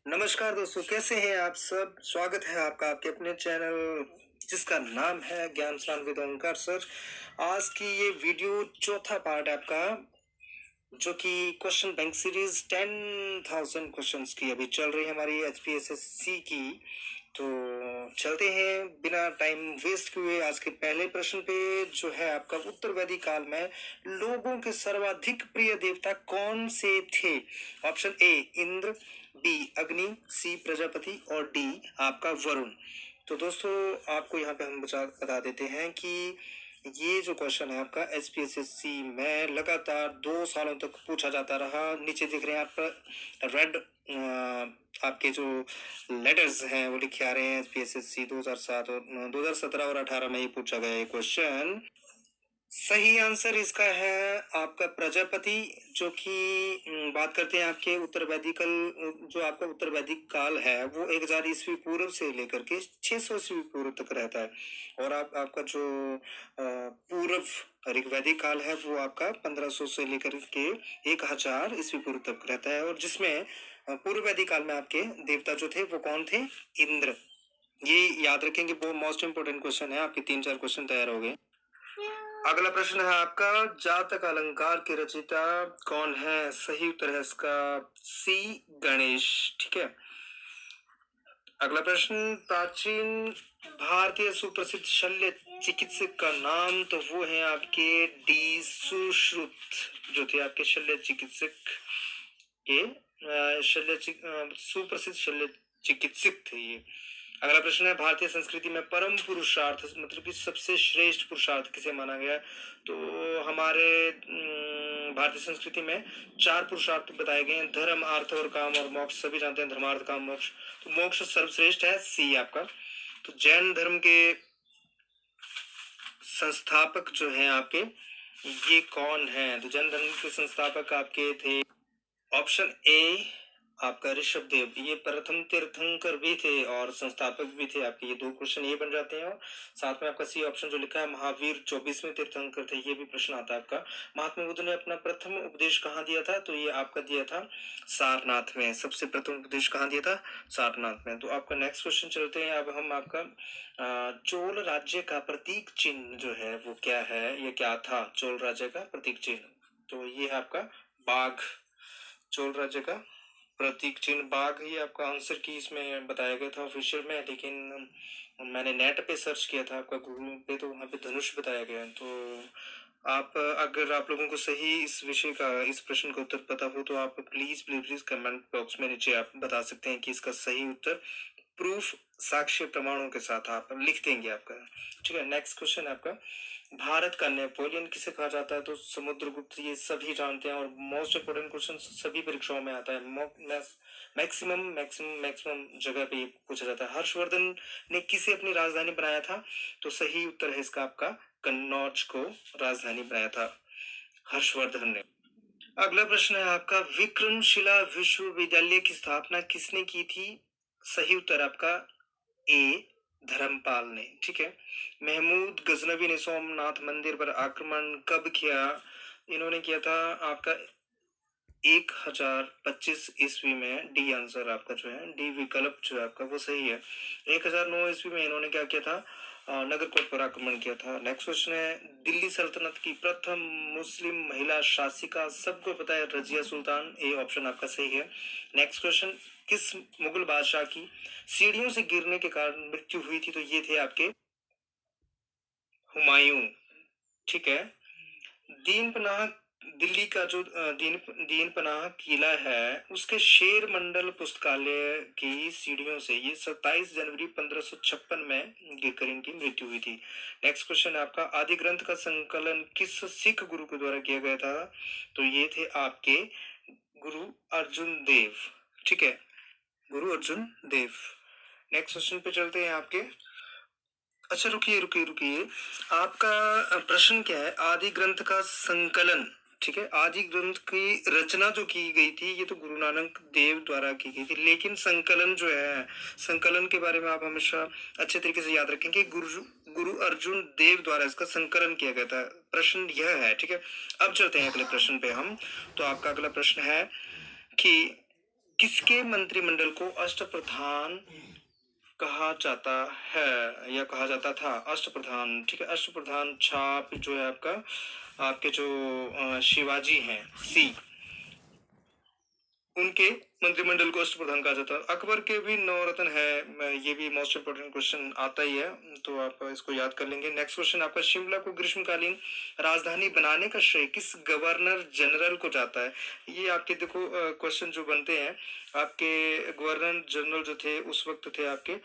नमस्कार दोस्तों, कैसे हैं आप सब? स्वागत है आपका आपके अपने चैनल जिसका नाम है ज्ञान स्नान विद ओंकार सर। आज की ये वीडियो चौथा पार्ट है आपका, जो कि क्वेश्चन बैंक सीरीज 10,000 क्वेश्चंस की अभी चल रही है हमारी एचपीएसएससी की। तो चलते हैं बिना टाइम वेस्ट किए आज के पहले प्रश्न पे, जो है आपका उत्तर वैदिक काल में लोगों के सर्वाधिक प्रिय देवता कौन से थे? ऑप्शन ए इंद्र, बी अग्नि, सी प्रजापति और डी आपका वरुण। तो दोस्तों आपको यहाँ पे हम बता देते हैं कि ये जो क्वेश्चन है आपका एचपीएसएससी में लगातार 2 सालों तक पूछा जाता रहा। नीचे दिख रहे हैं आप रेड आपके जो लेटर्स हैं वो लिखे आ रहे हैं एचपीएसएससी 2007 और 2017 और 18 में ये पूछा गया है क्वेश्चन। सही आंसर इसका है आपका प्रजापति, जो कि बात करते हैं आपके उत्तर वैदिकल, जो आपका उत्तर वैदिक काल है वो 1000 ईस्वी पूर्व से लेकर के 600 ईस्वी पूर्व तक रहता है। और आपका जो पूर्व ऋग्वैदिक काल है वो आपका 1500 से लेकर के 1000 ईस्वी पूर्व तक रहता है। और जिसमें पूर्व वैदिक काल में आपके देवता जो थे वो कौन थे? इंद्र। ये याद रखेंगे, वो मोस्ट इंपोर्टेंट क्वेश्चन है। आपके 3-4 क्वेश्चन तैयार हो गए। अगला प्रश्न है आपका, जातक अलंकार के रचयिता कौन है? सही उत्तर है इसका सी गणेश। ठीक है। अगला प्रश्न, प्राचीन भारतीय सुप्रसिद्ध शल्य चिकित्सक का नाम, तो वो है आपके डी सुश्रुत, जो थे आपके शल्य चिकित्सक के सुप्रसिद्ध शल्य चिकित्सक थे ये। अगला प्रश्न है, भारतीय संस्कृति में परम पुरुषार्थ मतलब कि सबसे श्रेष्ठ पुरुषार्थ किसे माना गया? तो हमारे भारतीय संस्कृति में 4 पुरुषार्थ बताए गए हैं, धर्म, अर्थ और काम और मोक्ष। सभी जानते हैं धर्मार्थ काम मोक्ष, तो मोक्ष सर्वश्रेष्ठ है, सी आपका। तो जैन धर्म के संस्थापक जो हैं आपके, ये कौन है? तो जैन धर्म के संस्थापक आपके थे ऑप्शन ए आपका ऋषभ देव। ये प्रथम तीर्थंकर भी थे और संस्थापक भी थे आपके। ये 2 क्वेश्चन ये बन जाते हैं। और साथ में आपका सी ऑप्शन जो लिखा है, महावीर 24वें तीर्थंकर थे, ये भी प्रश्न आता है आपका। महात्मा बुद्ध ने अपना प्रथम उपदेश कहाँ दिया था? तो ये आपका दिया था सारनाथ में। सबसे प्रथम उपदेश कहाँ दिया था? सारनाथ में। तो आपका नेक्स्ट क्वेश्चन चलते हैं। अब हम आपका चोल राज्य का प्रतीक चिन्ह जो है वो क्या है? ये क्या था चोल राज्य का प्रतीक चिन्ह? तो ये है आपका बाघ। चोल राज्य का प्रतीक चिन्ह बाघ। ही आपका आंसर की इसमें बताया गया था ऑफिशियल में, लेकिन मैंने नेट पे सर्च किया था आपका गूगल पे, तो वहाँ पे धनुष बताया गया। तो आप अगर आप लोगों को सही इस विषय का, इस प्रश्न का उत्तर पता हो तो आप please please please comment box में नीचे आप बता सकते हैं कि इसका सही उत्तर प्रूफ, साक्ष्य प्रमाणों के साथ आप लिख देंगे आपका। ठीक है। नेक्स्ट क्वेश्चन है आपका, भारत का नेपोलियन किसे कहा जाता है? तो समुद्रगुप्त, ये सभी जानते हैं और मोस्ट इंपोर्टेंट क्वेश्चन सभी परीक्षाओं में आता है। मैक्सिमम जगह पे पूछा जाता है। हर्षवर्धन ने किसे अपनी राजधानी बनाया था? तो सही उत्तर है इसका आपका कन्नौज को राजधानी बनाया था हर्षवर्धन ने। अगला प्रश्न है आपका, विक्रमशिला विश्वविद्यालय की स्थापना किसने की थी? सही उत्तर आपका ए धर्मपाल ने। ठीक है। महमूद गजनवी ने सोमनाथ मंदिर पर आक्रमण कब किया? इन्होंने किया था आपका 1025 ईस्वी में। डी आंसर आपका जो है, डी विकल्प जो है आपका वो सही है। 1009 ईस्वी में इन्होंने क्या किया था? नगरकोट पर आक्रमण किया था। नेक्स्ट क्वेश्चन है, दिल्ली सल्तनत की प्रथम मुस्लिम महिला शासिका सबको पता है रजिया सुल्तान। ए ऑप्शन आपका सही है। नेक्स्ट क्वेश्चन, किस मुगल बादशाह की सीढ़ियों से गिरने के कारण मृत्यु हुई थी? तो ये थे आपके हुमायूं। ठीक है। दीन पनाह, दिल्ली का जो दीन पनाह किला है उसके शेर मंडल पुस्तकालय की सीढ़ियों से ये 27 जनवरी 1556 में गिरकर इनकी मृत्यु हुई थी। नेक्स्ट क्वेश्चन है आपका, आदि ग्रंथ का संकलन किस सिख गुरु के द्वारा किया गया था? तो ये थे आपके गुरु अर्जुन देव। ठीक है, गुरु अर्जुन देव। नेक्स्ट क्वेश्चन पे चलते हैं आपके। अच्छा रुकिए रुकिए रुकिए, आपका प्रश्न क्या है? आदि ग्रंथ का संकलन। ठीक है। आदि ग्रंथ की रचना जो की गई थी ये तो गुरु नानक देव द्वारा की गई थी, लेकिन संकलन जो है, संकलन के बारे में आप हमेशा अच्छे तरीके से याद रखें कि गुरु अर्जुन देव द्वारा इसका संकलन किया गया था। प्रश्न यह है। ठीक है। अब चलते हैं अगले प्रश्न पे हम। तो आपका अगला प्रश्न है कि किसके मंत्रिमंडल को अष्टप्रधान कहा जाता है या कहा जाता था? अष्टप्रधान, ठीक है। अष्टप्रधान छाप जो है आपके जो शिवाजी हैं, सी, उनके मंत्रिमंडल को अष्टप्रधान कहा जाता है। अकबर के भी 9 रत्न है, ये भी मोस्ट इंपोर्टेंट क्वेश्चन आता ही है, तो आप इसको याद कर लेंगे। नेक्स्ट क्वेश्चन आपका, शिमला को ग्रीष्मकालीन राजधानी बनाने का श्रेय किस गवर्नर जनरल को जाता है? ये आपके देखो क्वेश्चन जो बनते हैं, आपके गवर्नर जनरल जो थे उस वक्त थे आपके